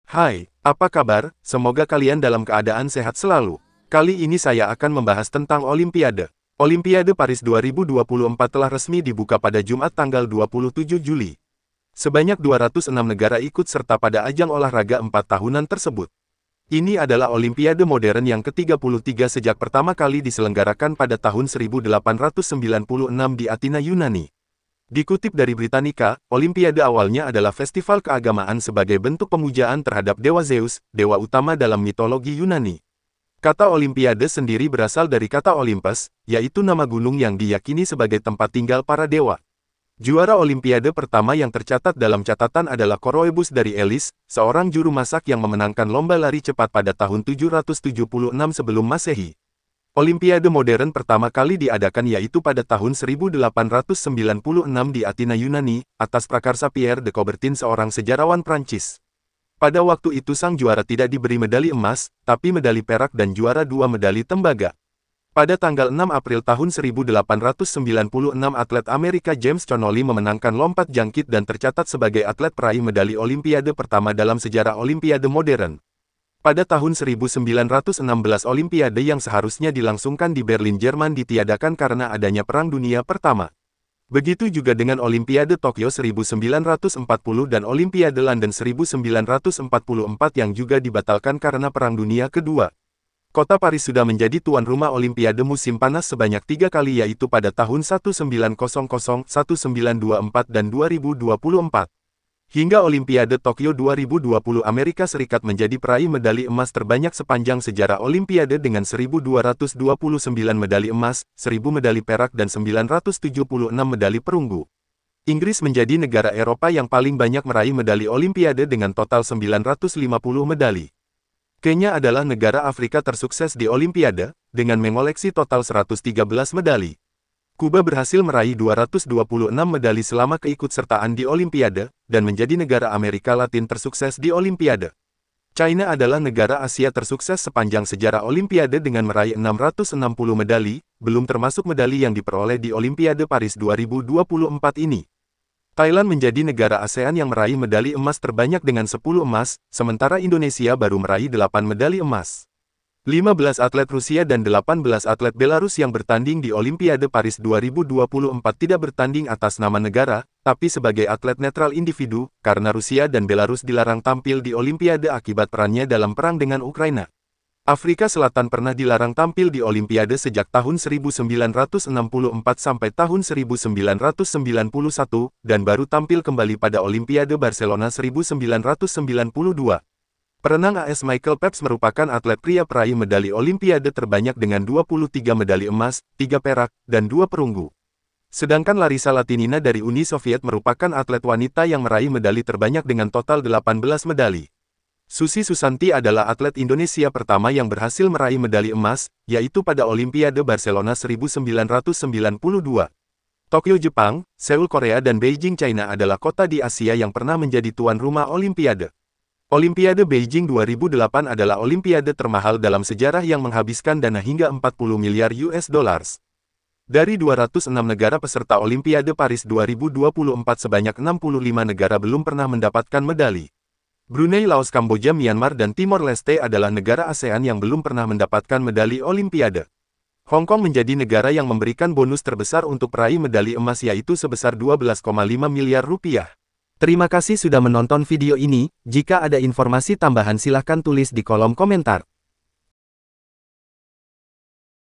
Hai, apa kabar? Semoga kalian dalam keadaan sehat selalu. Kali ini saya akan membahas tentang Olimpiade. Olimpiade Paris 2024 telah resmi dibuka pada Jumat tanggal 27 Juli. Sebanyak 206 negara ikut serta pada ajang olahraga 4 tahunan tersebut. Ini adalah Olimpiade modern yang ke-33 sejak pertama kali diselenggarakan pada tahun 1896 di Athena, Yunani. Dikutip dari Britannica, Olimpiade awalnya adalah festival keagamaan sebagai bentuk pemujaan terhadap Dewa Zeus, dewa utama dalam mitologi Yunani. Kata Olimpiade sendiri berasal dari kata Olympus, yaitu nama gunung yang diyakini sebagai tempat tinggal para dewa. Juara Olimpiade pertama yang tercatat dalam catatan adalah Coroebus dari Elis, seorang juru masak yang memenangkan lomba lari cepat pada tahun 776 sebelum Masehi. Olimpiade modern pertama kali diadakan yaitu pada tahun 1896 di Athena, Yunani, atas prakarsa Pierre de Coubertin, seorang sejarawan Prancis. Pada waktu itu sang juara tidak diberi medali emas, tapi medali perak dan juara 2 medali tembaga. Pada tanggal 6 April tahun 1896 atlet Amerika James Connolly memenangkan lompat jangkit dan tercatat sebagai atlet peraih medali Olimpiade pertama dalam sejarah Olimpiade modern. Pada tahun 1916 Olimpiade yang seharusnya dilangsungkan di Berlin, Jerman ditiadakan karena adanya Perang Dunia Pertama. Begitu juga dengan Olimpiade Tokyo 1940 dan Olimpiade London 1944 yang juga dibatalkan karena Perang Dunia Kedua. Kota Paris sudah menjadi tuan rumah Olimpiade musim panas sebanyak 3 kali yaitu pada tahun 1900, 1924 dan 2024. Hingga Olimpiade Tokyo 2020 Amerika Serikat menjadi peraih medali emas terbanyak sepanjang sejarah Olimpiade dengan 1.229 medali emas, 1.000 medali perak dan 976 medali perunggu. Inggris menjadi negara Eropa yang paling banyak meraih medali Olimpiade dengan total 950 medali. Kenya adalah negara Afrika tersukses di Olimpiade, dengan mengoleksi total 113 medali. Kuba berhasil meraih 226 medali selama keikutsertaan di Olimpiade, dan menjadi negara Amerika Latin tersukses di Olimpiade. China adalah negara Asia tersukses sepanjang sejarah Olimpiade dengan meraih 660 medali, belum termasuk medali yang diperoleh di Olimpiade Paris 2024 ini. Thailand menjadi negara ASEAN yang meraih medali emas terbanyak dengan 10 emas, sementara Indonesia baru meraih 8 medali emas. 15 atlet Rusia dan 18 atlet Belarus yang bertanding di Olimpiade Paris 2024 tidak bertanding atas nama negara, tapi sebagai atlet netral individu, karena Rusia dan Belarus dilarang tampil di Olimpiade akibat perannya dalam perang dengan Ukraina. Afrika Selatan pernah dilarang tampil di Olimpiade sejak tahun 1964 sampai tahun 1991, dan baru tampil kembali pada Olimpiade Barcelona 1992. Perenang AS Michael Phelps merupakan atlet pria peraih medali Olimpiade terbanyak dengan 23 medali emas, 3 perak, dan 2 perunggu. Sedangkan Larisa Latinina dari Uni Soviet merupakan atlet wanita yang meraih medali terbanyak dengan total 18 medali. Susi Susanti adalah atlet Indonesia pertama yang berhasil meraih medali emas, yaitu pada Olimpiade Barcelona 1992. Tokyo Jepang, Seoul Korea dan Beijing China adalah kota di Asia yang pernah menjadi tuan rumah Olimpiade. Olimpiade Beijing 2008 adalah Olimpiade termahal dalam sejarah yang menghabiskan dana hingga 40 miliar US dollars. Dari 206 negara peserta Olimpiade Paris 2024 sebanyak 65 negara belum pernah mendapatkan medali. Brunei, Laos, Kamboja, Myanmar dan Timor Leste adalah negara ASEAN yang belum pernah mendapatkan medali Olimpiade. Hong Kong menjadi negara yang memberikan bonus terbesar untuk peraih medali emas yaitu sebesar 12,5 miliar rupiah. Terima kasih sudah menonton video ini. Jika ada informasi tambahan silahkan tulis di kolom komentar.